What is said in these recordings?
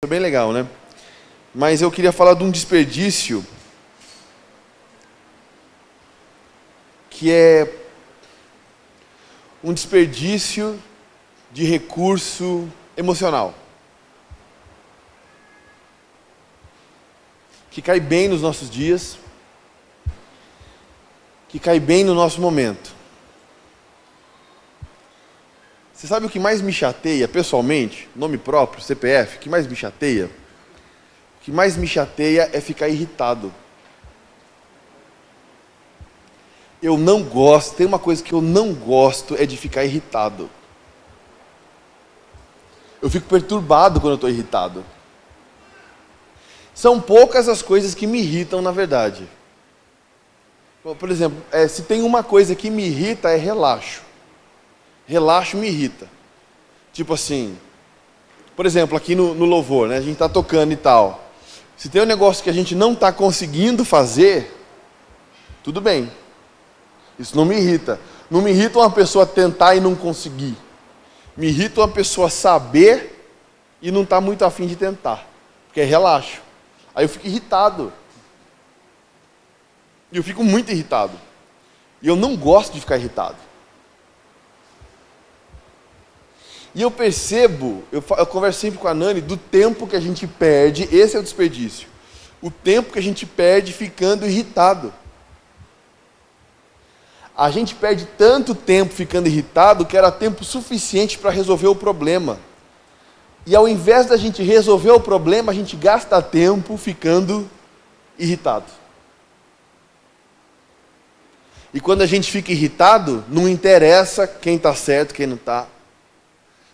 Foi bem legal, né? Mas eu queria falar de um desperdício que é um desperdício de recurso emocional, que cai bem nos nossos dias, que cai bem no nosso momento. Você sabe o que mais me chateia, pessoalmente, nome próprio, CPF, o que mais me chateia? O que mais me chateia é ficar irritado. Eu não gosto, tem uma coisa que eu não gosto, é de ficar irritado. Eu fico perturbado quando eu estou irritado. São poucas as coisas que me irritam, na verdade. Por exemplo, se tem uma coisa que me irrita, é relaxo. Relaxo me irrita. Tipo assim, por exemplo, aqui no louvor, né, a gente está tocando e tal. Se tem um negócio que a gente não está conseguindo fazer, tudo bem. Isso não me irrita. Não me irrita uma pessoa tentar e não conseguir. Me irrita uma pessoa saber e não estar muito afim de tentar. Porque é relaxo. Aí eu fico irritado. E eu fico muito irritado. E eu não gosto de ficar irritado. E eu percebo, eu converso sempre com a Nani, do tempo que a gente perde, esse é o desperdício. O tempo que a gente perde ficando irritado. A gente perde tanto tempo ficando irritado que era tempo suficiente para resolver o problema. E ao invés da gente resolver o problema, a gente gasta tempo ficando irritado. E quando a gente fica irritado, não interessa quem está certo, quem não está.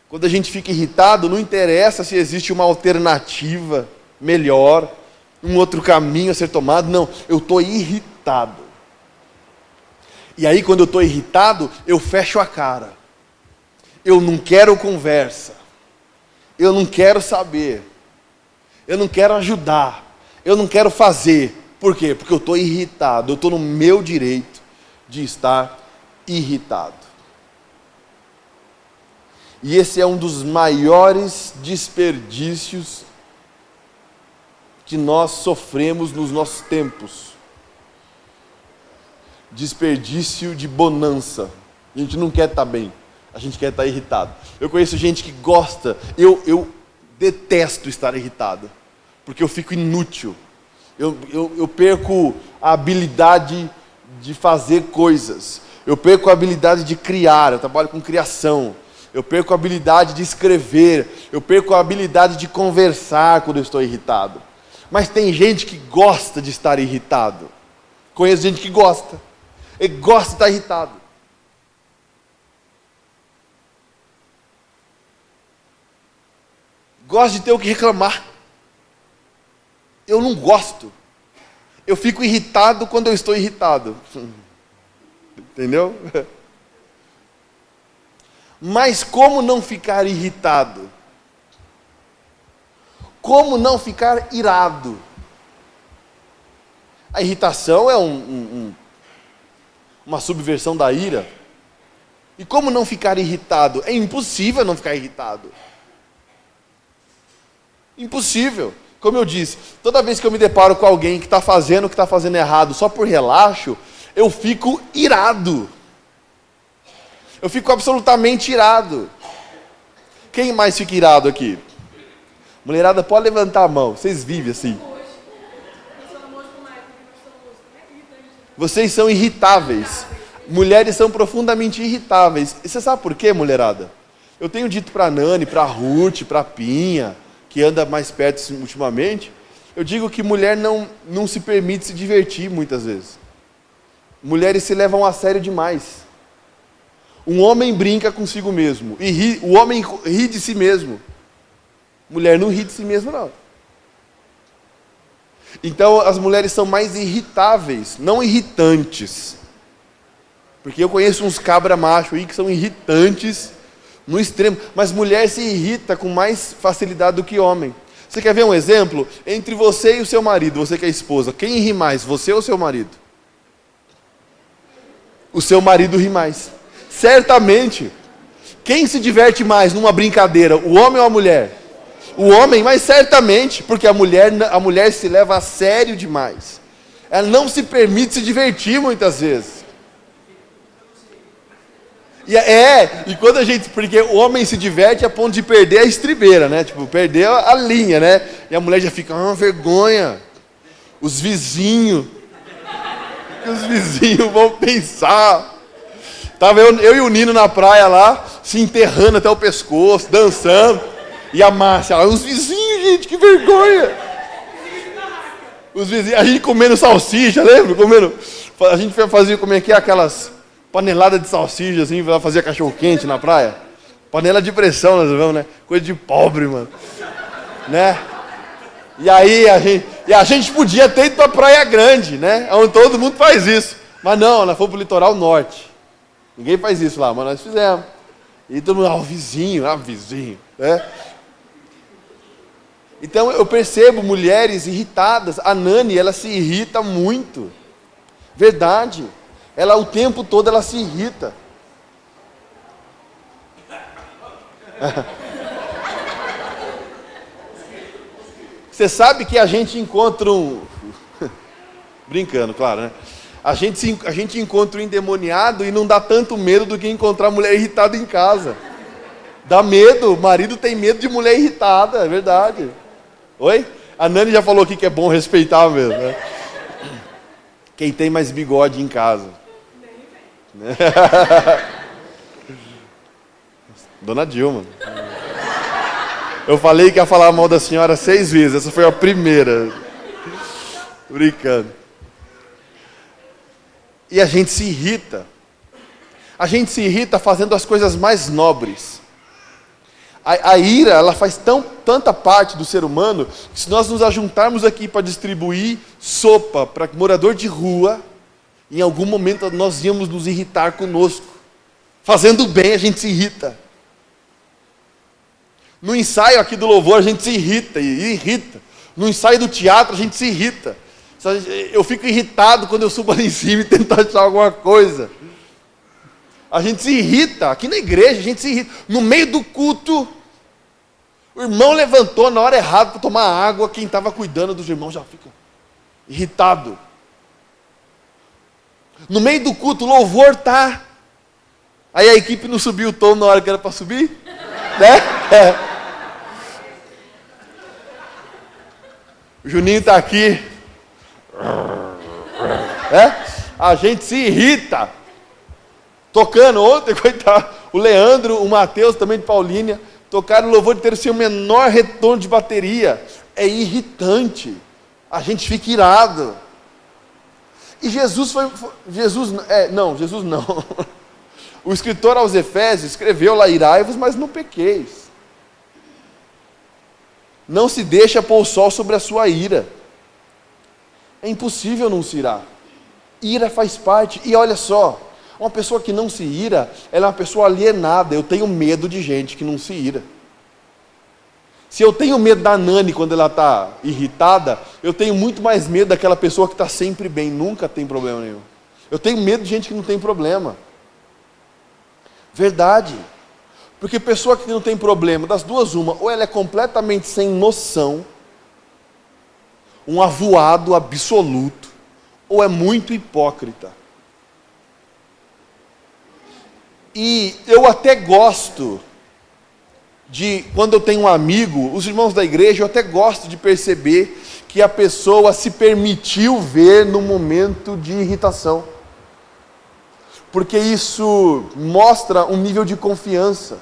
Quando a gente fica irritado, não interessa se existe uma alternativa melhor, um outro caminho a ser tomado. Não, eu estou irritado. E aí, quando eu estou irritado, eu fecho a cara. Eu não quero conversa. Eu não quero saber. Eu não quero ajudar. Eu não quero fazer. Por quê? Porque eu estou irritado. Eu estou no meu direito de estar irritado. E esse é um dos maiores desperdícios que nós sofremos nos nossos tempos. Desperdício de bonança. A gente não quer estar bem, a gente quer estar irritado. Eu conheço gente que gosta, eu detesto estar irritado, porque eu fico inútil. Eu perco a habilidade de fazer coisas. Eu perco a habilidade de criar, eu trabalho com criação. Eu perco a habilidade de escrever, eu perco a habilidade de conversar quando eu estou irritado. Mas tem gente que gosta de estar irritado. Conheço gente que gosta. Ele gosta de estar irritado. Gosta de ter o que reclamar. Eu não gosto. Eu fico irritado quando eu estou irritado. Entendeu? Mas como não ficar irritado? Como não ficar irado? A irritação é uma subversão da ira. E como não ficar irritado? É impossível não ficar irritado. Impossível. Como eu disse, toda vez que eu me deparo com alguém que está fazendo o que está fazendo errado só por relaxo, eu fico irado. Eu fico absolutamente irado. Quem mais fica irado aqui? Mulherada, pode levantar a mão. Vocês vivem assim. Vocês são irritáveis. Mulheres são profundamente irritáveis. E você sabe por quê, mulherada? Eu tenho dito para a Nani, para a Ruth, para a Pinha, que anda mais perto ultimamente, eu digo que mulher não se permite se divertir muitas vezes. Mulheres se levam a sério demais. Um homem brinca consigo mesmo. E o homem ri de si mesmo. Mulher não ri de si mesmo, não. Então as mulheres são mais irritáveis, não irritantes. Porque eu conheço uns cabra macho aí que são irritantes no extremo. Mas mulher se irrita com mais facilidade do que homem. Você quer ver um exemplo? Entre você e o seu marido, você que é esposa, quem ri mais, você ou seu marido? O seu marido ri mais. Certamente. Quem se diverte mais numa brincadeira, o homem ou a mulher? O homem, mas certamente, porque a mulher se leva a sério demais. Ela não se permite se divertir muitas vezes. E quando porque o homem se diverte a ponto de perder a estribeira, né? Tipo, perder a linha, né? E a mulher já fica, vergonha. Os vizinhos vão pensar. Tava eu e o Nino na praia lá, se enterrando até o pescoço, dançando. E a Márcia, os vizinhos, gente, que vergonha. Os vizinhos, a gente comendo salsicha, lembra? A gente fazia como é que é aquelas paneladas de salsicha, assim, fazia cachorro quente na praia. Panela de pressão, nós vamos, né? Coisa de pobre, mano. Né? E aí a gente podia ter ido pra Praia Grande, né? Onde todo mundo faz isso. Mas não, nós fomos pro litoral norte. Ninguém faz isso lá, mas nós fizemos. E todo mundo, vizinho, né? Então eu percebo mulheres irritadas. A Nani, ela se irrita muito. Verdade. Ela o tempo todo ela se irrita. Você sabe que a gente encontra brincando, claro, né? A gente encontra um endemoniado e não dá tanto medo do que encontrar mulher irritada em casa. Dá medo, o marido tem medo de mulher irritada, é verdade. Oi? A Nani já falou aqui que é bom respeitar mesmo, né? Quem tem mais bigode em casa? Dona Dilma. Eu falei que ia falar mal da senhora 6 vezes, essa foi a primeira. Brincando. E a gente se irrita. A gente se irrita fazendo as coisas mais nobres. A ira, ela faz tanta parte do ser humano, que se nós nos ajuntarmos aqui para distribuir sopa para morador de rua, em algum momento nós íamos nos irritar conosco. Fazendo bem, a gente se irrita. No ensaio aqui do louvor, a gente se irrita e irrita. No ensaio do teatro, a gente se irrita. Eu fico irritado quando eu subo ali em cima e tento achar alguma coisa. A gente se irrita. Aqui na igreja, a gente se irrita. No meio do culto, o irmão levantou na hora errada para tomar água. Quem estava cuidando dos irmãos já fica irritado. No meio do culto, o louvor tá. Aí a equipe não subiu o tom na hora que era para subir, né? O Juninho está aqui. A gente se irrita. Tocando ontem, coitado. O Leandro, o Matheus, também de Paulínia, tocaram o louvor de ter o menor retorno de bateria. É irritante. A gente fica irado. E Jesus não. O escritor aos Efésios escreveu lá, irai-vos, mas não pequeis. Não se deixa pôr o sol sobre a sua ira. É impossível não se irar. Ira faz parte. E olha só, uma pessoa que não se ira, ela é uma pessoa alienada. Eu tenho medo de gente que não se ira. Se eu tenho medo da Nani quando ela está irritada, eu tenho muito mais medo daquela pessoa que está sempre bem, nunca tem problema nenhum. Eu tenho medo de gente que não tem problema. Verdade. Porque pessoa que não tem problema, das duas uma, ou ela é completamente sem noção, um avoado absoluto, ou é muito hipócrita. E eu até gosto de, quando eu tenho um amigo, os irmãos da igreja, eu até gosto de perceber que a pessoa se permitiu ver no momento de irritação. Porque isso mostra um nível de confiança,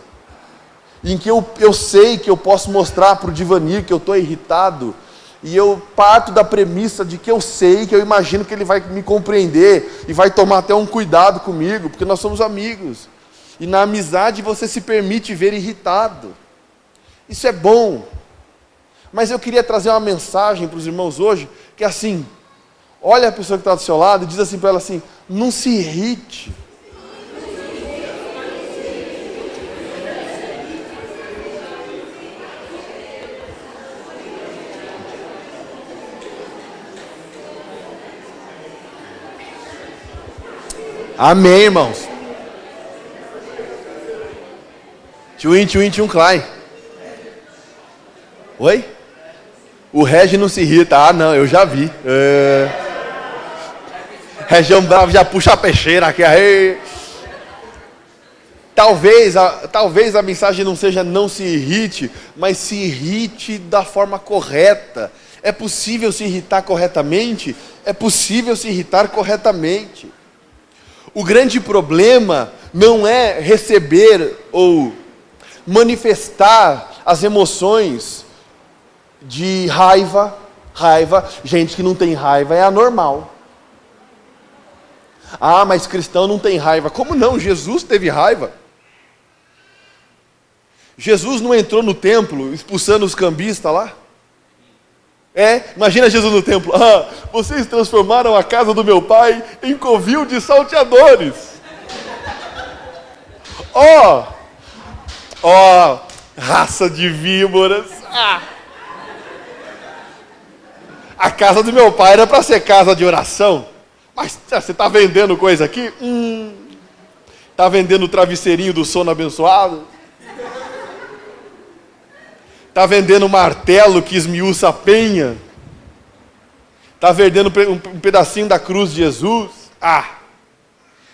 em que eu sei que eu posso mostrar para o Divanir que eu estou irritado, e eu parto da premissa de que eu sei, que eu imagino que ele vai me compreender, e vai tomar até um cuidado comigo, porque nós somos amigos. E na amizade você se permite ver irritado. Isso é bom. Mas eu queria trazer uma mensagem para os irmãos hoje, que é assim, olha a pessoa que está do seu lado e diz assim para ela assim, não se irrite. Amém, irmãos. Tchuim, Klein. Oi? O Regi não se irrita. Ah, não, eu já vi. Região Bravo já puxa a peixeira aqui. Talvez a mensagem não seja não se irrite, mas se irrite da forma correta. É possível se irritar corretamente? É possível se irritar corretamente. O grande problema não é receber ou manifestar as emoções de raiva. Gente que não tem raiva é anormal. Ah, mas cristão não tem raiva. Como não? Jesus teve raiva. Jesus não entrou no templo expulsando os cambistas lá? Imagina Jesus no templo. Ah, vocês transformaram a casa do meu pai em covil de salteadores. Raça de víboras. A casa do meu pai era para ser casa de oração. Mas você está vendendo coisa aqui? Está vendendo o travesseirinho do sono abençoado? Está vendendo martelo que esmiuça a penha? Está vendendo um pedacinho da cruz de Jesus?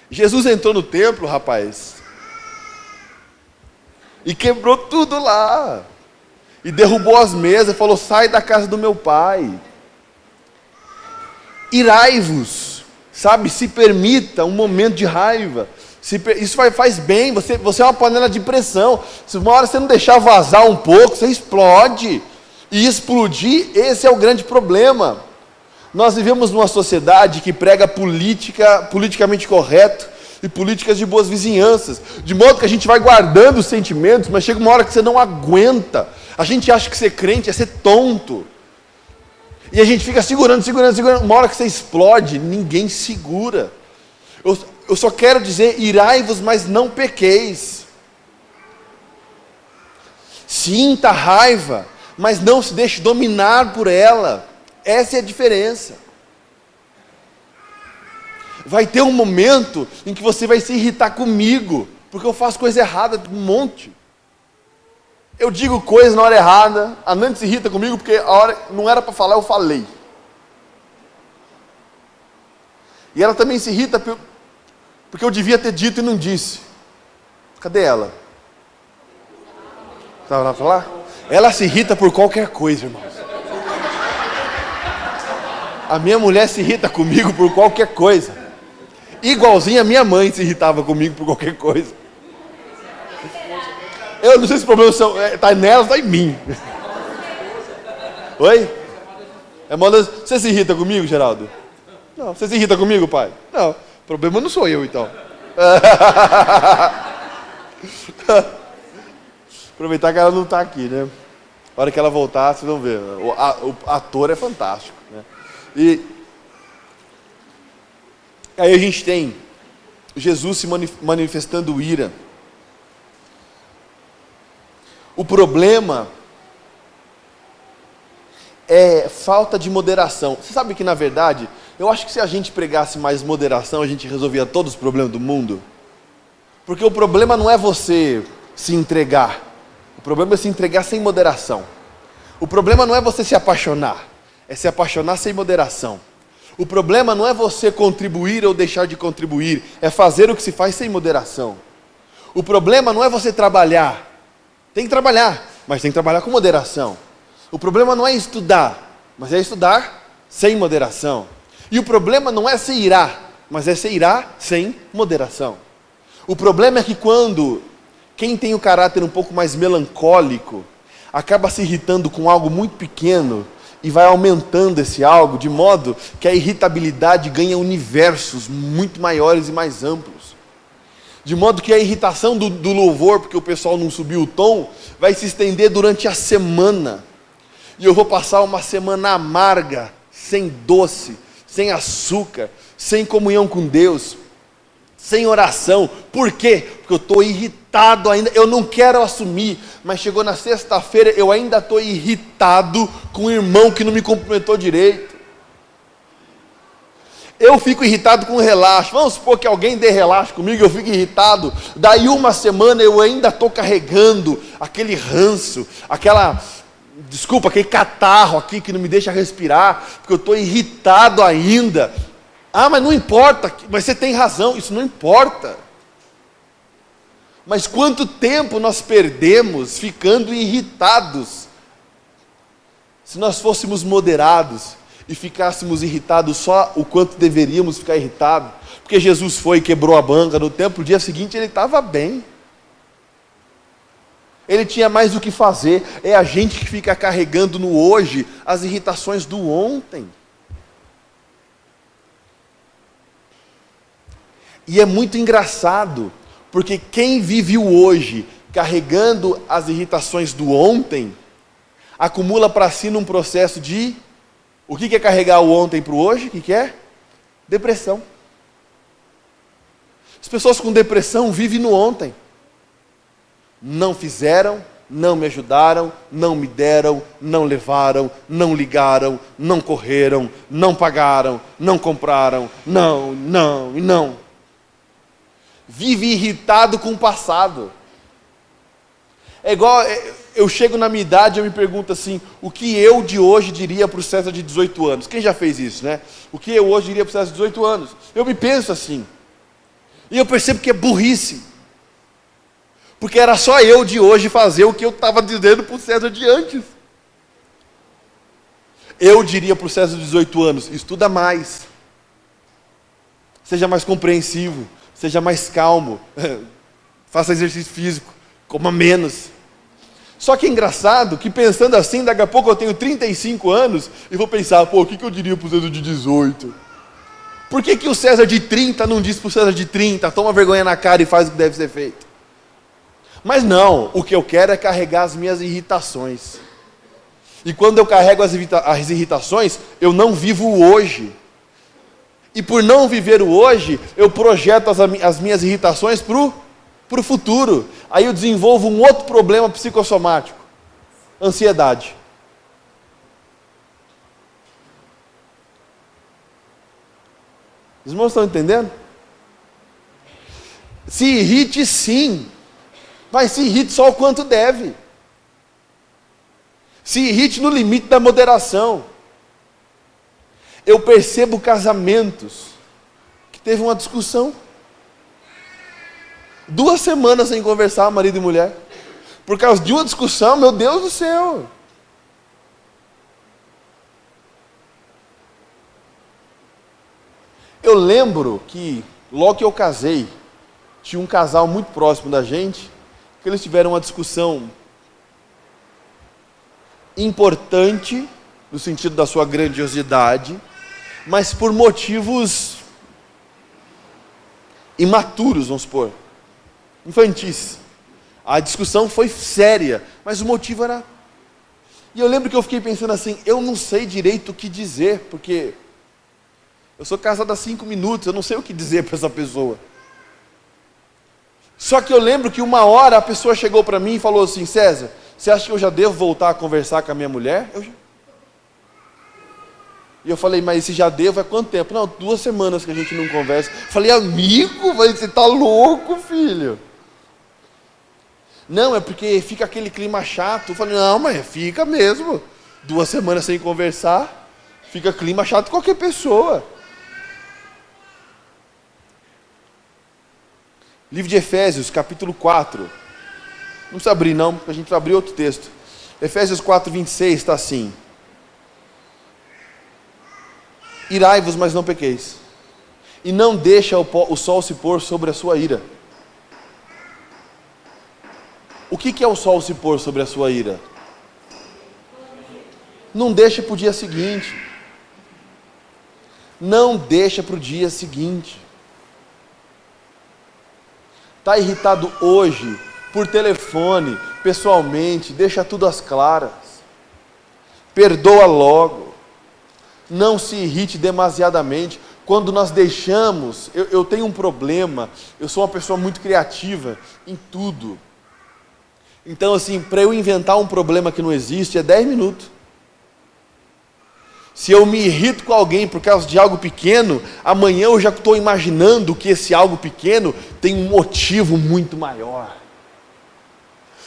Jesus entrou no templo, rapaz, e quebrou tudo lá, e derrubou as mesas, e falou: sai da casa do meu pai. Irai-vos, sabe, se permita um momento de raiva. Isso faz bem, você é uma panela de pressão. Se uma hora você não deixar vazar um pouco, você explode. E explodir, esse é o grande problema. Nós vivemos numa sociedade que prega politicamente correto e políticas de boas vizinhanças, de modo que a gente vai guardando os sentimentos, mas chega uma hora que você não aguenta. A gente acha que ser crente é ser tonto. E a gente fica segurando, uma hora que você explode, ninguém segura. Eu só quero dizer: irai-vos, mas não pequeis. Sinta raiva, mas não se deixe dominar por ela. Essa é a diferença. Vai ter um momento em que você vai se irritar comigo, porque eu faço coisa errada, um monte. Eu digo coisas na hora errada, a Nani se irrita comigo porque a hora não era para falar, eu falei. E ela também se irrita porque eu devia ter dito e não disse. Cadê ela? Estava lá para falar? Ela se irrita por qualquer coisa, irmãos. A minha mulher se irrita comigo por qualquer coisa. Igualzinho a minha mãe se irritava comigo por qualquer coisa. Eu não sei se o problema está nela ou está em mim. Oi? Você se irrita comigo, Geraldo? Não. Você se irrita comigo, pai? Não. O problema não sou eu, então. Aproveitar que ela não está aqui, né? A hora que ela voltar, vocês vão ver. O ator é fantástico, né? E aí a gente tem Jesus se manifestando ira. O problema é falta de moderação. Você sabe que, na verdade, eu acho que se a gente pregasse mais moderação, a gente resolvia todos os problemas do mundo. Porque o problema não é você se entregar. O problema é se entregar sem moderação. O problema não é você se apaixonar. É se apaixonar sem moderação. O problema não é você contribuir ou deixar de contribuir. É fazer o que se faz sem moderação. O problema não é você trabalhar. Tem que trabalhar, mas tem que trabalhar com moderação. O problema não é estudar, mas é estudar sem moderação. E o problema não é se irar, mas é se irar sem moderação. O problema é que quando quem tem o caráter um pouco mais melancólico acaba se irritando com algo muito pequeno e vai aumentando esse algo, de modo que a irritabilidade ganha universos muito maiores e mais amplos. De modo que a irritação do louvor, porque o pessoal não subiu o tom, vai se estender durante a semana. E eu vou passar uma semana amarga, sem doce, sem açúcar, sem comunhão com Deus, sem oração. Por quê? Porque eu estou irritado ainda, eu não quero assumir, mas chegou na sexta-feira, eu ainda estou irritado com o irmão que não me cumprimentou direito. Eu fico irritado com relaxo. Vamos supor que alguém dê relaxo comigo, eu fico irritado. Daí uma semana eu ainda estou carregando aquele ranço, aquela desculpa, aquele catarro aqui que não me deixa respirar, porque eu estou irritado ainda. Ah, mas não importa, mas você tem razão, isso não importa. Mas quanto tempo nós perdemos ficando irritados? Se nós fôssemos moderados e ficássemos irritados só o quanto deveríamos ficar irritados, porque Jesus foi e quebrou a banca no templo, no dia seguinte ele estava bem. Ele tinha mais o que fazer. É a gente que fica carregando no hoje as irritações do ontem. E é muito engraçado, porque quem vive o hoje carregando as irritações do ontem, acumula para si num processo de... O que é carregar o ontem para o hoje? O que é? Depressão. As pessoas com depressão vivem no ontem. Não fizeram, não me ajudaram, não me deram, não levaram, não ligaram, não correram, não pagaram, não compraram, não, não e não. Vive irritado com o passado. É igual, eu chego na minha idade e eu me pergunto assim, o que eu de hoje diria para o César de 18 anos? Quem já fez isso, né? O que eu hoje diria para o César de 18 anos? Eu me penso assim. E eu percebo que é burrice. Porque era só eu de hoje fazer o que eu estava dizendo para o César de antes. Eu diria para o César de 18 anos, estuda mais. Seja mais compreensivo. Seja mais calmo. Faça exercício físico. Coma menos. Só que é engraçado que pensando assim, daqui a pouco eu tenho 35 anos e vou pensar, o que eu diria para o César de 18? Por que o César de 30 não diz para o César de 30, toma vergonha na cara e faz o que deve ser feito? Mas não, o que eu quero é carregar as minhas irritações. E quando eu carrego as irritações, eu não vivo o hoje. E por não viver o hoje, eu projeto as minhas irritações para o futuro. Aí eu desenvolvo um outro problema psicossomático. Ansiedade. Os irmãos estão entendendo? Se irrite sim. Mas se irrite só o quanto deve. Se irrite no limite da moderação. Eu percebo casamentos que teve uma discussão. 2 semanas sem conversar, marido e mulher. Por causa de uma discussão, meu Deus do céu. Eu lembro que, logo que eu casei, tinha um casal muito próximo da gente, que eles tiveram uma discussão importante, no sentido da sua grandiosidade, mas por motivos imaturos, vamos supor, infantis. A discussão foi séria, mas o motivo era... E eu lembro que eu fiquei pensando assim, eu não sei direito o que dizer, porque eu sou casado há 5 minutos, eu não sei o que dizer para essa pessoa. Só que eu lembro que uma hora a pessoa chegou para mim e falou assim, César, você acha que eu já devo voltar a conversar com a minha mulher? E eu falei, mas esse já devo é quanto tempo? Não, 2 semanas que a gente não conversa. Eu falei, amigo, você tá louco, filho? Não, é porque fica aquele clima chato. Eu falei, não, mas fica mesmo. 2 semanas sem conversar, fica clima chato de qualquer pessoa. Livro de Efésios, capítulo 4. Não precisa abrir não, porque a gente vai abrir outro texto. Efésios 4, 26 está assim. Irai-vos, mas não pequeis. E não deixa o sol se pôr sobre a sua ira. O que é o sol se pôr sobre a sua ira? Não deixa para o dia seguinte. Não deixa para o dia seguinte. Está irritado hoje, por telefone, pessoalmente, deixa tudo às claras. Perdoa logo. Não se irrite demasiadamente. Quando nós deixamos, eu tenho um problema, eu sou uma pessoa muito criativa em tudo. Então assim, para eu inventar um problema que não existe, é 10 minutos. Se eu me irrito com alguém por causa de algo pequeno, amanhã eu já estou imaginando que esse algo pequeno tem um motivo muito maior.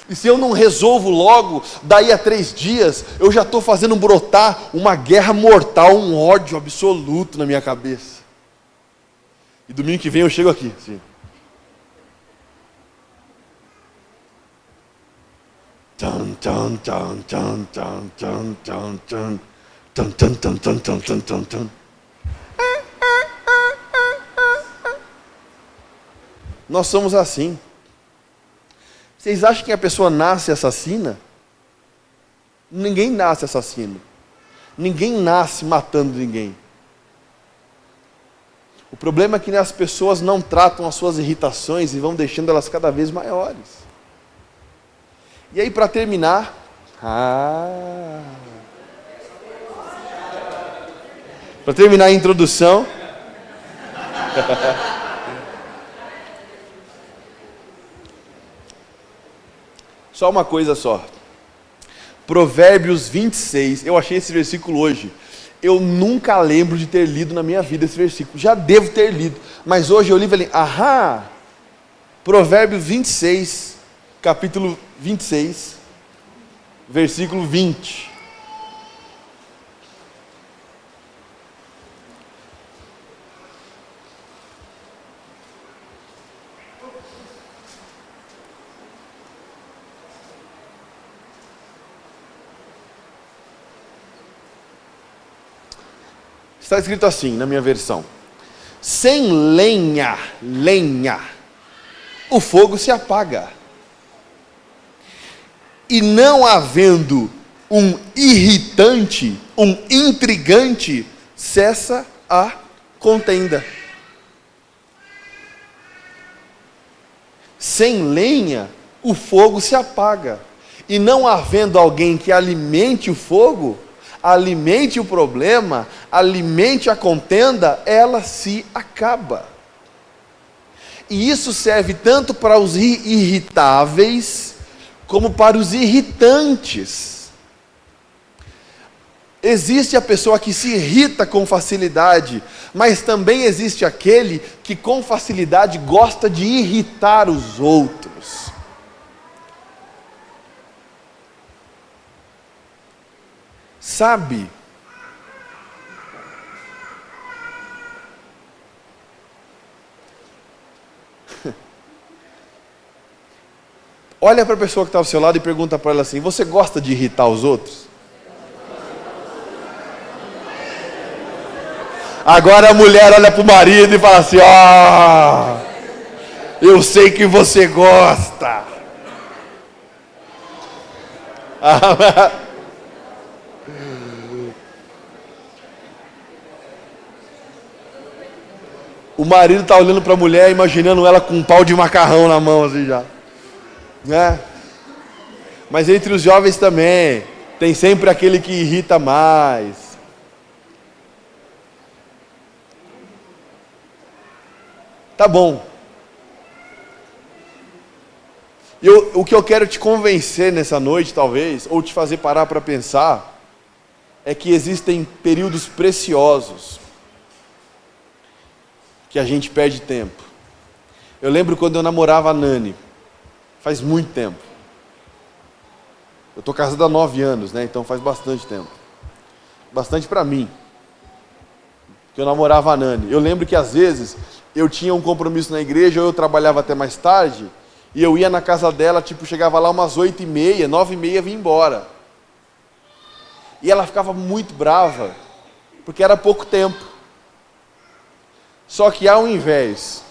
E se eu não resolvo logo, daí a 3 dias, eu já estou fazendo brotar uma guerra mortal, um ódio absoluto na minha cabeça. E domingo que vem eu chego aqui, sim. Tchan, tchan, tchan, tchan, tchan, tchan, tchan, tchan. Tchan, tchan, tchan, tchan, tchan, tchan, tchan, tchan. Nós somos assim. Vocês acham que a pessoa nasce assassina? Ninguém nasce assassino. Ninguém nasce matando ninguém. O problema é que as pessoas não tratam as suas irritações e vão deixando elas cada vez maiores. E aí, para terminar, para terminar a introdução, só uma coisa só. Provérbios 26, eu achei esse versículo hoje. Eu nunca lembro de ter lido na minha vida esse versículo. Já devo ter lido, mas hoje eu li e falei, Provérbios 26, capítulo 26, versículo 20. Está escrito assim na minha versão: sem lenha, o fogo se apaga. E não havendo um irritante, um intrigante, cessa a contenda. Sem lenha, o fogo se apaga. E não havendo alguém que alimente o fogo, alimente o problema, alimente a contenda, ela se acaba. E isso serve tanto para os irritáveis, como para os irritantes. Existe a pessoa que se irrita com facilidade, mas também existe aquele que com facilidade gosta de irritar os outros. Sabe? Olha para a pessoa que está ao seu lado e pergunta para ela assim: você gosta de irritar os outros? Agora a mulher olha para o marido e fala assim: eu sei que você gosta. O marido está olhando para a mulher, imaginando ela com um pau de macarrão na mão assim já. Né? Mas entre os jovens também tem sempre aquele que irrita mais. Tá bom. O que eu quero te convencer nessa noite, talvez, ou te fazer parar para pensar, é que existem períodos preciosos que a gente perde tempo. Eu lembro quando eu namorava a Nani. Faz muito tempo. Eu estou casado há 9 anos, né? Então faz bastante tempo. Bastante para mim. Que eu namorava a Nani. Eu lembro que às vezes eu tinha um compromisso na igreja, ou eu trabalhava até mais tarde, e eu ia na casa dela, chegava lá umas 8h30, 9h30, vinha embora. E ela ficava muito brava, porque era pouco tempo. Só que ao invés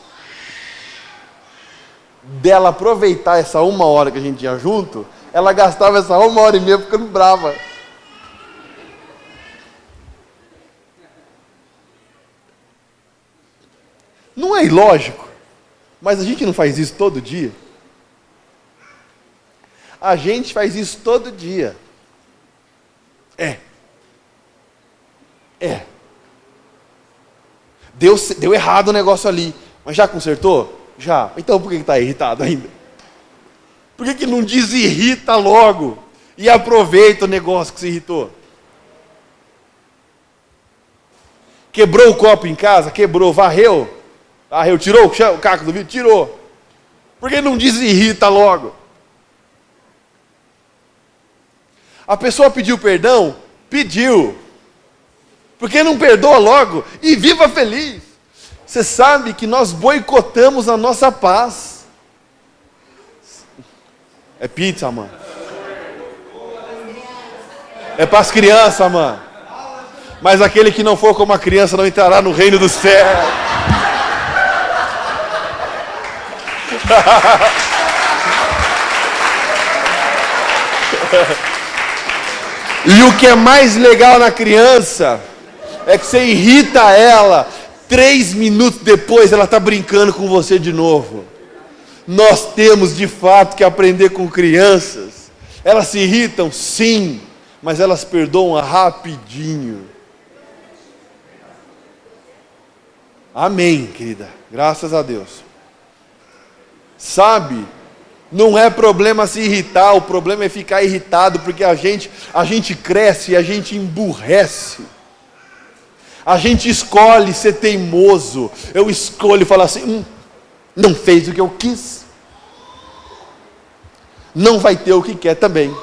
dela aproveitar essa 1 hora que a gente ia junto, ela gastava essa 1h30 ficando brava. Não é ilógico? Mas a gente não faz isso todo dia? A gente faz isso todo dia. Deu errado o negócio ali, mas já consertou? Já. Então por que está irritado ainda? Por que não desirrita logo e aproveita o negócio que se irritou? Quebrou o copo em casa? Quebrou. Varreu? Tirou o caco do vidro? Tirou. Por que não desirrita logo? A pessoa pediu perdão? Pediu. Por que não perdoa logo? E viva feliz. Você sabe que nós boicotamos a nossa paz. É pizza, mano. É para as crianças, mano. Mas aquele que não for como a criança não entrará no reino do céu. E o que é mais legal na criança é que você irrita ela, 3 minutos depois ela está brincando com você de novo. Nós temos de fato que aprender com crianças. Elas se irritam, sim, mas elas perdoam rapidinho. Amém, querida, graças a Deus. Sabe, não é problema se irritar, o problema é ficar irritado, porque a gente cresce e a gente emburrece. A gente escolhe ser teimoso. Eu escolho falar assim, não fez o que eu quis, não vai ter o que quer também.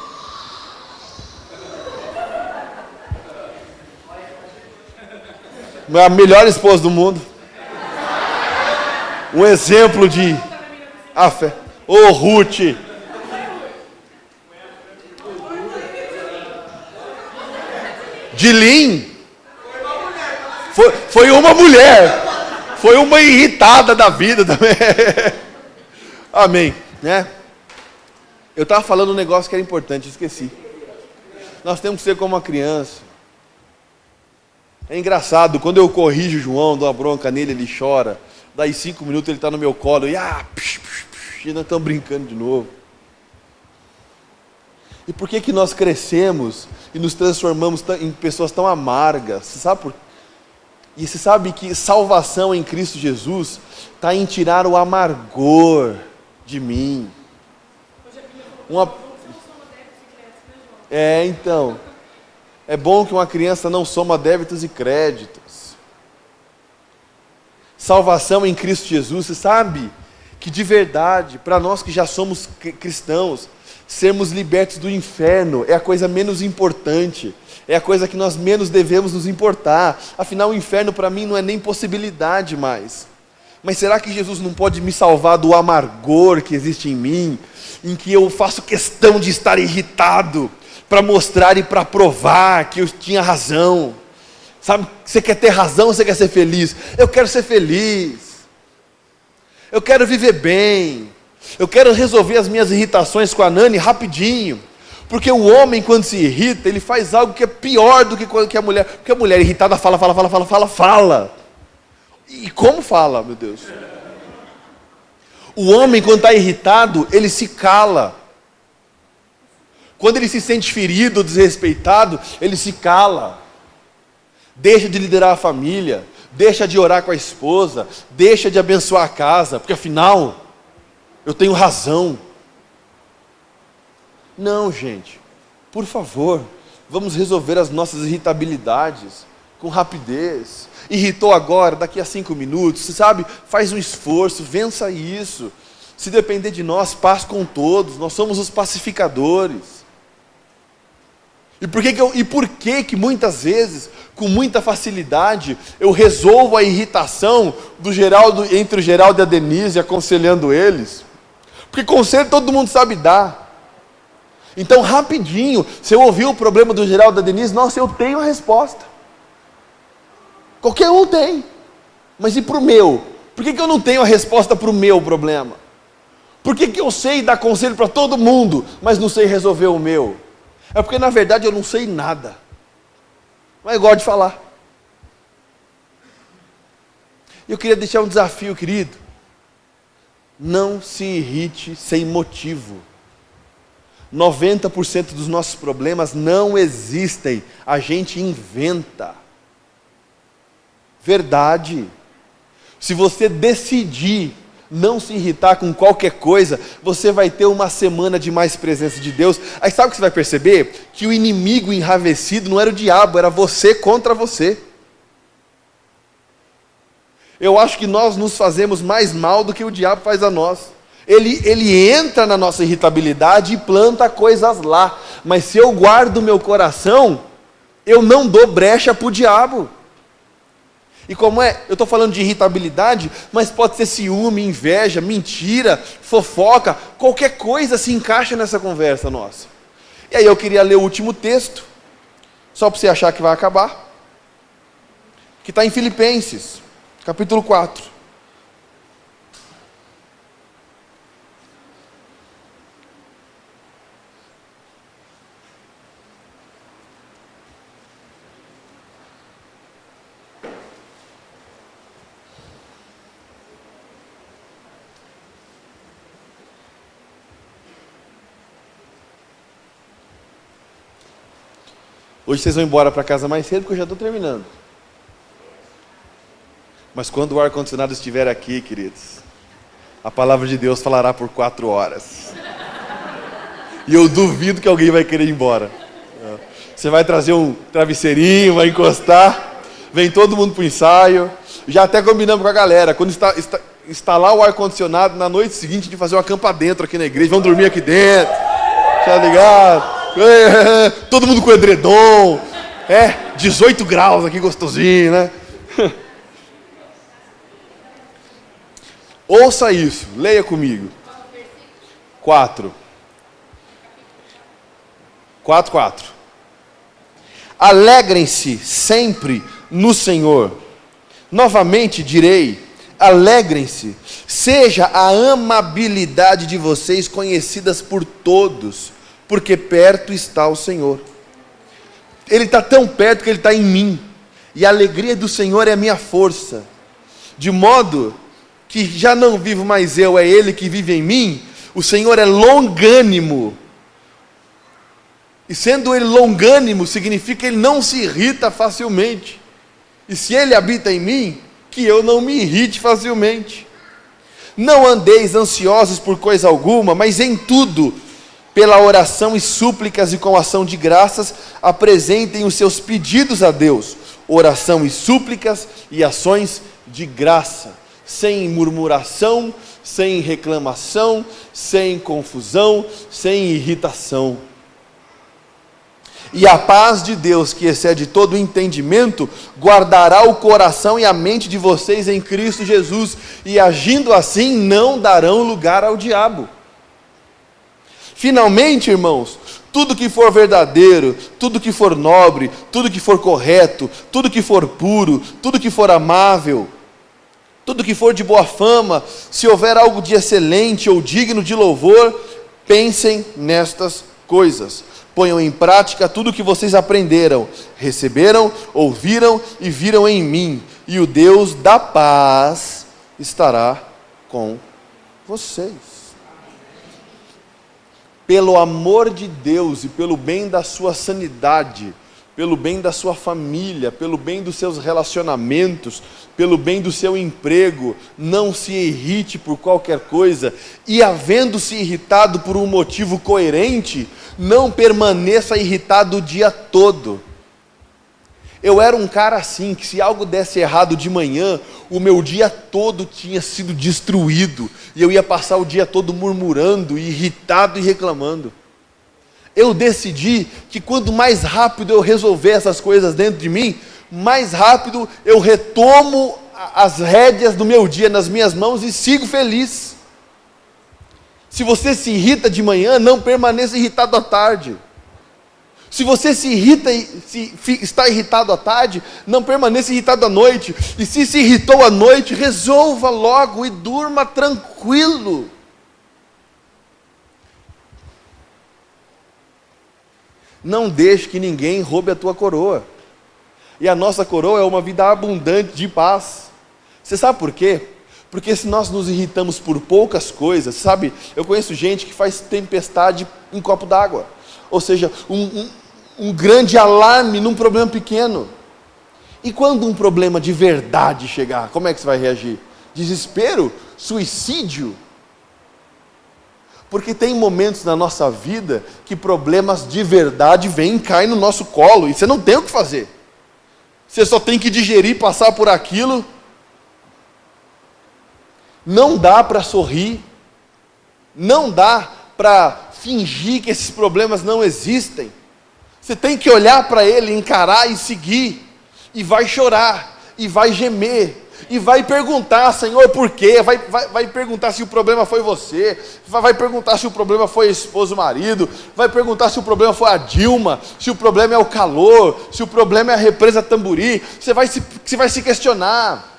A melhor esposa do mundo. Um exemplo de fé. Ô Ruth. Dilim. Foi uma mulher. Foi uma irritada da vida também. Amém, né? Eu estava falando um negócio que era importante, esqueci. Nós temos que ser como uma criança. É engraçado, quando eu corrijo o João, dou uma bronca nele, ele chora. Daí 5 minutos ele está no meu colo e nós estamos brincando de novo. E por que nós crescemos e nos transformamos em pessoas tão amargas? Você sabe por quê? E você sabe que salvação em Cristo Jesus está em tirar o amargor de mim. Então, é bom que uma criança não soma débitos e créditos. Salvação em Cristo Jesus, você sabe que de verdade, para nós que já somos cristãos, sermos libertos do inferno é a coisa menos importante. É a coisa que nós menos devemos nos importar. Afinal, o inferno para mim não é nem possibilidade mais. Mas será que Jesus não pode me salvar do amargor que existe em mim, em que eu faço questão de estar irritado, para mostrar e para provar que eu tinha razão? Sabe, você quer ter razão ou você quer ser feliz? Eu quero ser feliz. Eu quero viver bem. Eu quero resolver as minhas irritações com a Nani rapidinho. Porque o homem, quando se irrita, ele faz algo que é pior do que a mulher. Porque a mulher irritada fala. E como fala, meu Deus? O homem, quando está irritado, ele se cala. Quando ele se sente ferido ou desrespeitado, ele se cala. Deixa de liderar a família, deixa de orar com a esposa, deixa de abençoar a casa, porque afinal, eu tenho razão. Não, gente, por favor, vamos resolver as nossas irritabilidades com rapidez. Irritou agora, daqui a 5 minutos, você sabe, faz um esforço, vença isso. Se depender de nós, paz com todos, nós somos os pacificadores. E por que muitas vezes, com muita facilidade, eu resolvo a irritação entre o Geraldo e a Denise, aconselhando eles? Porque conselho todo mundo sabe dar. Então, rapidinho, se eu ouvir o problema do Geraldo e da Denise, nossa, eu tenho a resposta. Qualquer um tem. Mas e para o meu? Por que eu não tenho a resposta para o meu problema? Por que eu sei dar conselho para todo mundo, mas não sei resolver o meu? É porque, na verdade, eu não sei nada. Mas eu gosto de falar. Eu queria deixar um desafio, querido. Não se irrite sem motivo. 90% dos nossos problemas não existem, a gente inventa. Verdade. Se você decidir não se irritar com qualquer coisa, você vai ter uma semana de mais presença de Deus. Aí sabe o que você vai perceber? Que o inimigo enravecido não era o diabo, era você contra você. Eu acho que nós nos fazemos mais mal do que o diabo faz a nós. Ele entra na nossa irritabilidade e planta coisas lá. Mas se eu guardo meu coração, eu não dou brecha para o diabo. E como é? Eu estou falando de irritabilidade, mas pode ser ciúme, inveja, mentira, fofoca, qualquer coisa se encaixa nessa conversa nossa. E aí eu queria ler o último texto, só para você achar que vai acabar, que está em Filipenses, capítulo 4. Hoje vocês vão embora para casa mais cedo, porque eu já estou terminando. Mas quando o ar-condicionado estiver aqui, queridos, a palavra de Deus falará por 4 horas. E eu duvido que alguém vai querer ir embora. Você vai trazer um travesseirinho, vai encostar, vem todo mundo para o ensaio. Já até combinamos com a galera, quando instalar o ar-condicionado, na noite seguinte de fazer uma campa dentro aqui na igreja, vão dormir aqui dentro, tá ligado? Todo mundo com edredom, 18 graus aqui, gostosinho, né? Ouça isso, leia comigo. 4. Alegrem-se sempre no Senhor. Novamente direi, alegrem-se. Seja a amabilidade de vocês conhecidas por todos, porque perto está o Senhor. Ele está tão perto que Ele está em mim, e a alegria do Senhor é a minha força, de modo que já não vivo mais eu, é Ele que vive em mim. O Senhor é longânimo, e sendo Ele longânimo, significa que Ele não se irrita facilmente, e se Ele habita em mim, que eu não me irrite facilmente. Não andeis ansiosos por coisa alguma, mas em tudo, pela oração e súplicas e com ação de graças, apresentem os seus pedidos a Deus. Oração e súplicas e ações de graça, sem murmuração, sem reclamação, sem confusão, sem irritação. E a paz de Deus, que excede todo o entendimento, guardará o coração e a mente de vocês em Cristo Jesus, e agindo assim, não darão lugar ao diabo. Finalmente, irmãos, tudo que for verdadeiro, tudo que for nobre, tudo que for correto, tudo que for puro, tudo que for amável, tudo que for de boa fama, se houver algo de excelente ou digno de louvor, pensem nestas coisas. Ponham em prática tudo o que vocês aprenderam, receberam, ouviram e viram em mim, e o Deus da paz estará com vocês. Pelo amor de Deus e pelo bem da sua sanidade, pelo bem da sua família, pelo bem dos seus relacionamentos, pelo bem do seu emprego, não se irrite por qualquer coisa, e havendo-se irritado por um motivo coerente, não permaneça irritado o dia todo. Eu era um cara assim, que se algo desse errado de manhã, o meu dia todo tinha sido destruído, e eu ia passar o dia todo murmurando, irritado e reclamando. Eu decidi que quanto mais rápido eu resolver essas coisas dentro de mim, mais rápido eu retomo as rédeas do meu dia nas minhas mãos e sigo feliz. Se você se irrita de manhã, não permaneça irritado à tarde. Se você se irrita e está irritado à tarde, não permaneça irritado à noite. E se irritou à noite, resolva logo e durma tranquilo. Não deixe que ninguém roube a tua coroa. E a nossa coroa é uma vida abundante de paz. Você sabe por quê? Porque se nós nos irritamos por poucas coisas, sabe? Eu conheço gente que faz tempestade em copo d'água. Ou seja, um grande alarme num problema pequeno. E quando um problema de verdade chegar, como é que você vai reagir? Desespero? Suicídio? Porque tem momentos na nossa vida que problemas de verdade vêm e caem no nosso colo, e você não tem o que fazer. Você só tem que digerir, passar por aquilo. Não dá para sorrir. Não dá para fingir que esses problemas não existem. Você tem que olhar para ele, encarar e seguir. E vai chorar, e vai gemer, e vai perguntar, Senhor, por quê? Vai perguntar se o problema foi você, vai perguntar se o problema foi a esposa, o marido, vai perguntar se o problema foi a Dilma, se o problema é o calor, se o problema é a represa Tamburi. Você vai se questionar.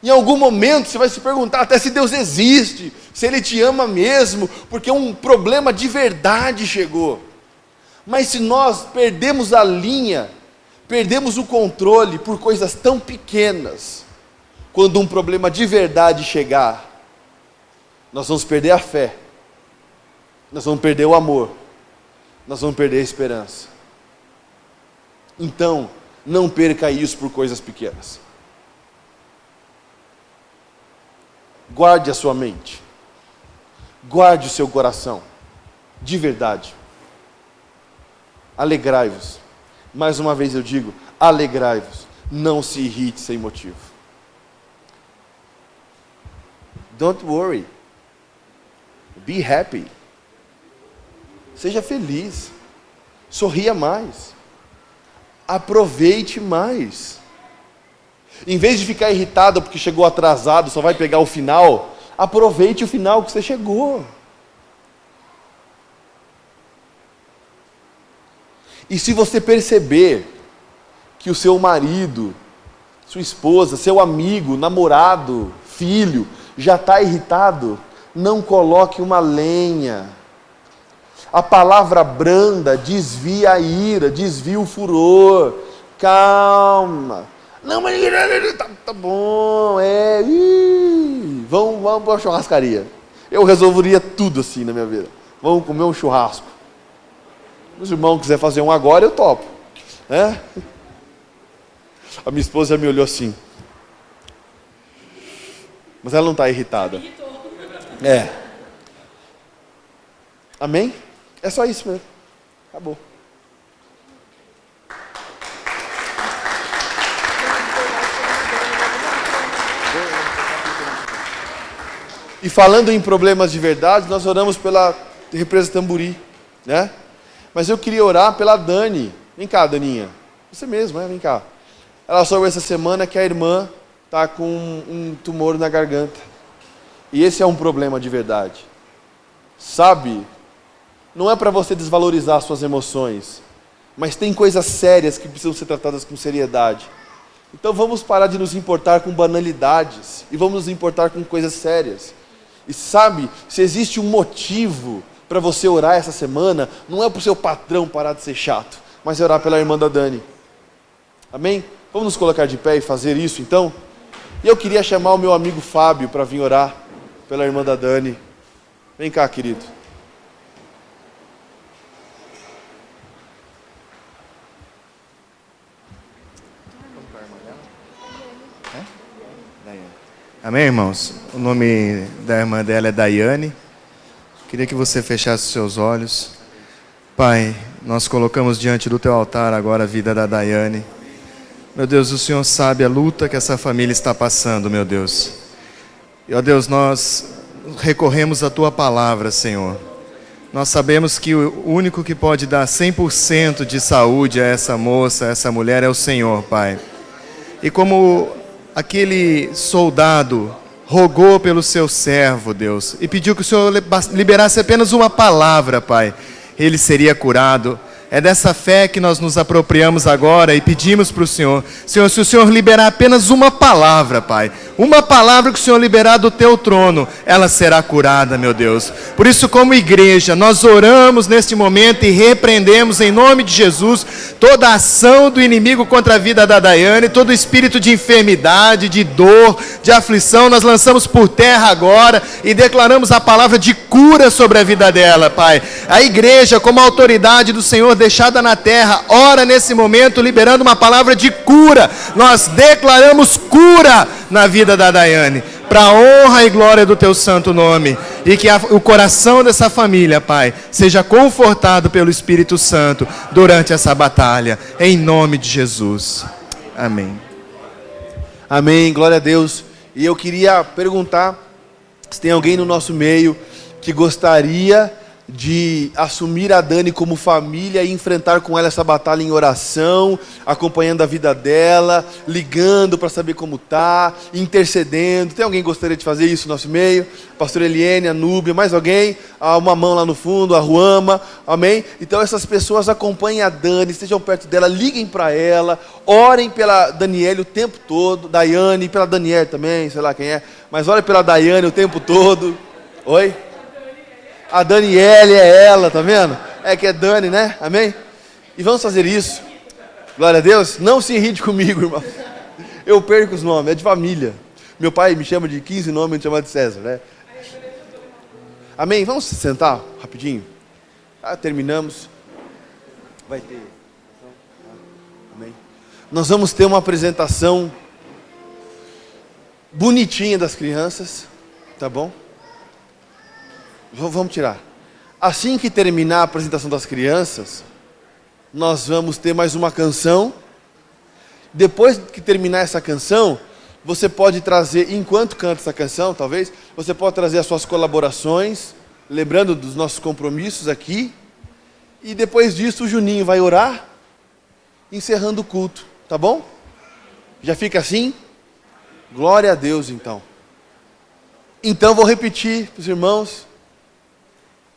Em algum momento você vai se perguntar até se Deus existe, se Ele te ama mesmo, porque um problema de verdade chegou. Mas se nós perdemos a linha, perdemos o controle por coisas tão pequenas, quando um problema de verdade chegar, nós vamos perder a fé, nós vamos perder o amor, nós vamos perder a esperança. Então, não perca isso por coisas pequenas. Guarde a sua mente, guarde o seu coração, de verdade. Alegrai-vos. Mais uma vez eu digo, alegrai-vos, não se irrite sem motivo. Don't worry, be happy. Seja feliz, sorria mais, aproveite mais. Em vez de ficar irritado porque chegou atrasado, só vai pegar o final, aproveite o final que você chegou. E se você perceber que o seu marido, sua esposa, seu amigo, namorado, filho, já está irritado, não coloque uma lenha. A palavra branda desvia a ira, desvia o furor. Calma. Não, mas tá bom, vamos para uma churrascaria. Eu resolveria tudo assim na minha vida. Vamos comer um churrasco. Se os irmãos quiserem fazer um agora, eu topo. A minha esposa já me olhou assim. Mas ela não está irritada. Amém? É só isso mesmo. Acabou. E falando em problemas de verdade, nós oramos pela represa Tamburi, né? Mas eu queria orar pela Dani. Vem cá, Daninha. Você mesmo, vem cá. Ela soube essa semana que a irmã está com um tumor na garganta. E esse é um problema de verdade. Sabe? Não é para você desvalorizar suas emoções, mas tem coisas sérias que precisam ser tratadas com seriedade. Então vamos parar de nos importar com banalidades e vamos nos importar com coisas sérias. E sabe, se existe um motivo para você orar essa semana, não é para o seu patrão parar de ser chato, mas é orar pela irmã da Dani. Amém? Vamos nos colocar de pé e fazer isso então? E eu queria chamar o meu amigo Fábio para vir orar pela irmã da Dani. Vem cá, querido. Amém, irmãos? O nome da irmã dela é Daiane. Queria que você fechasse os seus olhos. Pai, nós colocamos diante do teu altar agora a vida da Daiane. Meu Deus, o Senhor sabe a luta que essa família está passando, meu Deus. E, ó Deus, nós recorremos à tua palavra, Senhor. Nós sabemos que o único que pode dar 100% de saúde a essa moça, a essa mulher, é o Senhor, Pai. E como aquele soldado rogou pelo seu servo, Deus, e pediu que o Senhor liberasse apenas uma palavra, Pai, ele seria curado. É dessa fé que nós nos apropriamos agora e pedimos para o Senhor. Senhor, se o Senhor liberar apenas uma palavra, Pai, uma palavra que o Senhor liberar do teu trono, ela será curada, meu Deus. Por isso, como igreja, nós oramos neste momento e repreendemos em nome de Jesus toda a ação do inimigo contra a vida da Daiane, todo espírito de enfermidade, de dor, de aflição, nós lançamos por terra agora e declaramos a palavra de cura sobre a vida dela, Pai. A igreja, como autoridade do Senhor deixada na terra, ora nesse momento liberando uma palavra de cura. Nós declaramos cura na vida da Daiane, para a honra e glória do teu santo nome, e que o coração dessa família, Pai, seja confortado pelo Espírito Santo durante essa batalha, em nome de Jesus. Amém. Amém, glória a Deus. E eu queria perguntar se tem alguém no nosso meio que gostaria de assumir a Dani como família e enfrentar com ela essa batalha em oração, acompanhando a vida dela, ligando para saber como tá, intercedendo? Tem alguém que gostaria de fazer isso no nosso meio? Pastor Eliene, a Núbia, mais alguém? Uma mão lá no fundo, a Ruama, amém? Então essas pessoas acompanhem a Dani, estejam perto dela, liguem para ela, orem pela Daniele o tempo todo, Daiane, pela Daniele também, sei lá quem é, mas orem pela Daiane o tempo todo. Oi? A Daniele é ela, tá vendo? É que é Dani, né? Amém? E vamos fazer isso. Glória a Deus. Não se irrite comigo, irmão. Eu perco os nomes, é de família. Meu pai me chama de 15 nomes, me chama de César, né? Amém? Vamos se sentar rapidinho? Terminamos. Vai ter. Amém? Nós vamos ter uma apresentação bonitinha das crianças, tá bom? Vamos tirar. Assim que terminar a apresentação das crianças, nós vamos ter mais uma canção. Depois que terminar essa canção, você pode trazer, enquanto canta essa canção, talvez, você pode trazer as suas colaborações, lembrando dos nossos compromissos aqui. E depois disso o Juninho vai orar, encerrando o culto, tá bom? Já fica assim? Glória a Deus, então. Então vou repetir para os irmãos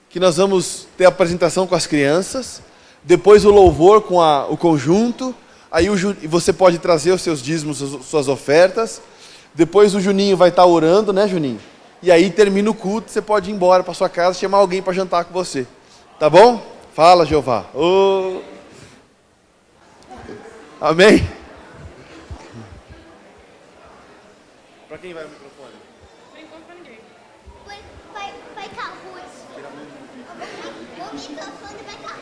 que nós vamos ter a apresentação com as crianças, depois o louvor com o conjunto, aí você pode trazer os seus dízimos, as suas ofertas, depois o Juninho vai estar orando, né, Juninho? E aí termina o culto, você pode ir embora para sua casa, chamar alguém para jantar com você. Tá bom? Fala, Jeová. Oh. Amém? Para quem vai o microfone? Não encontra ninguém. Vai cá, Ruth. O microfone vai cá.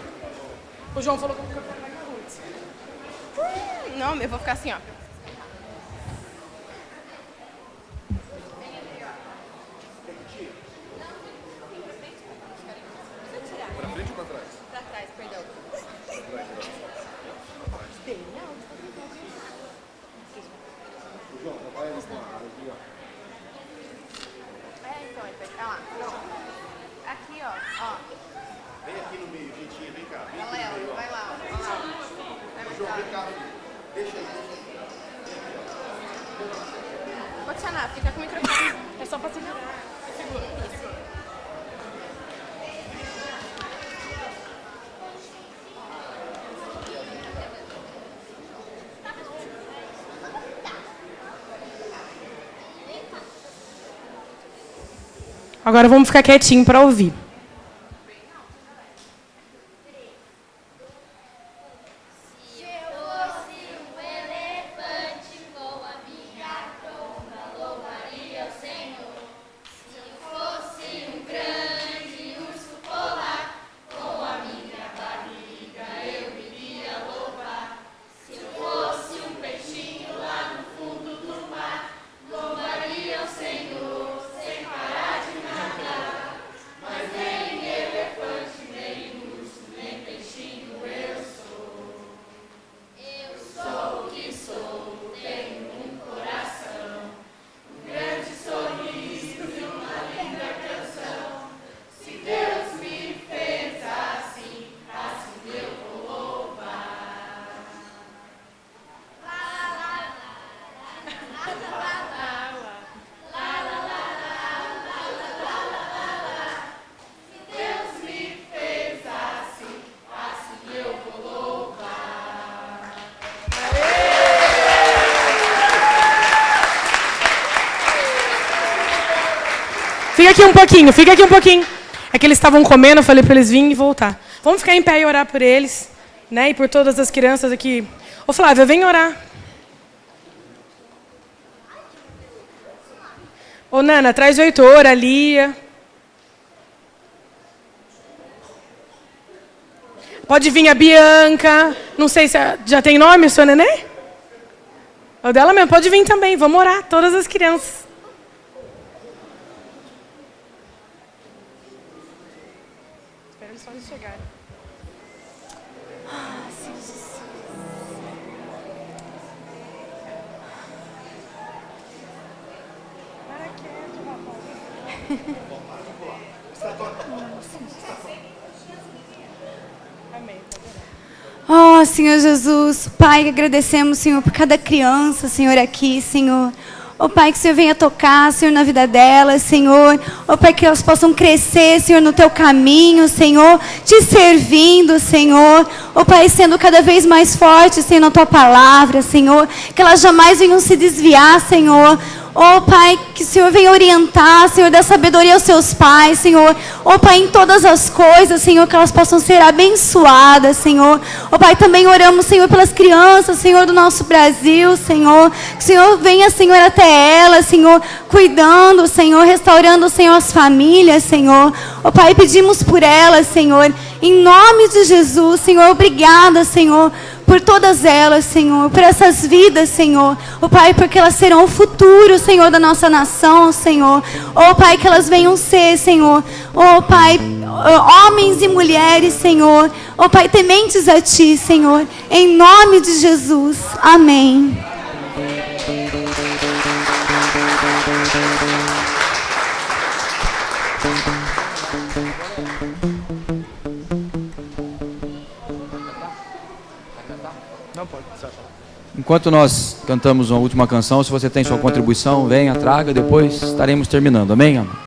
O João falou que o microfone vai com a Ruth. Não, eu vou ficar assim, ó. Para frente ou para trás? Pra trás, perdão. João, vai ali com a aqui, ó. Então, olha lá. Não. Aqui, ó. Vem aqui no meio, gentinha, vem cá. Vem Ó, aqui no Léo, meio, ó. vai lá. Ó lá. João, vem cá. Deixa aí. Ô, Tiana, fica com o microfone. É só pra segurar. Segura. Isso. Agora vamos ficar quietinho para ouvir. Fica aqui um pouquinho. É que eles estavam comendo, eu falei para eles virem e voltar. Vamos ficar em pé e orar por eles, né? E por todas as crianças aqui. Ô Flávia, vem orar. Ô Nana, traz o Heitor, a Lia. Pode vir a Bianca. Não sei se já tem nome o seu neném? O dela mesmo, pode vir também. Vamos orar, todas as crianças. Espera eles só chegarem. Para quieto, rapaz. Oh, Senhor Jesus, Pai, agradecemos, Senhor, por cada criança, Senhor, aqui, Senhor. Oh, Pai, que o Senhor venha tocar, Senhor, na vida delas, Senhor. Oh, Pai, que elas possam crescer, Senhor, no Teu caminho, Senhor, te servindo, Senhor. Oh, Pai, sendo cada vez mais fortes, Senhor, na Tua palavra, Senhor. Que elas jamais venham se desviar, Senhor. Oh, Pai, que o Senhor venha orientar, Senhor, dá sabedoria aos seus pais, Senhor. Oh, Pai, em todas as coisas, Senhor, que elas possam ser abençoadas, Senhor. Oh, Pai, também oramos, Senhor, pelas crianças, Senhor, do nosso Brasil, Senhor. Que o Senhor venha, Senhor, até elas, Senhor, cuidando, Senhor, restaurando, Senhor, as famílias, Senhor. Oh, Pai, pedimos por elas, Senhor, em nome de Jesus, Senhor. Obrigada, Senhor, por todas elas, Senhor, por essas vidas, Senhor. Oh, Pai, porque elas serão o futuro, Senhor, da nossa nação, Senhor. Oh, Pai, que elas venham ser, Senhor. Oh, Pai, homens e mulheres, Senhor. Oh, Pai, tementes a Ti, Senhor. Em nome de Jesus. Amém. Enquanto nós cantamos uma última canção, se você tem sua contribuição, venha, traga, depois estaremos terminando. Amém, amor?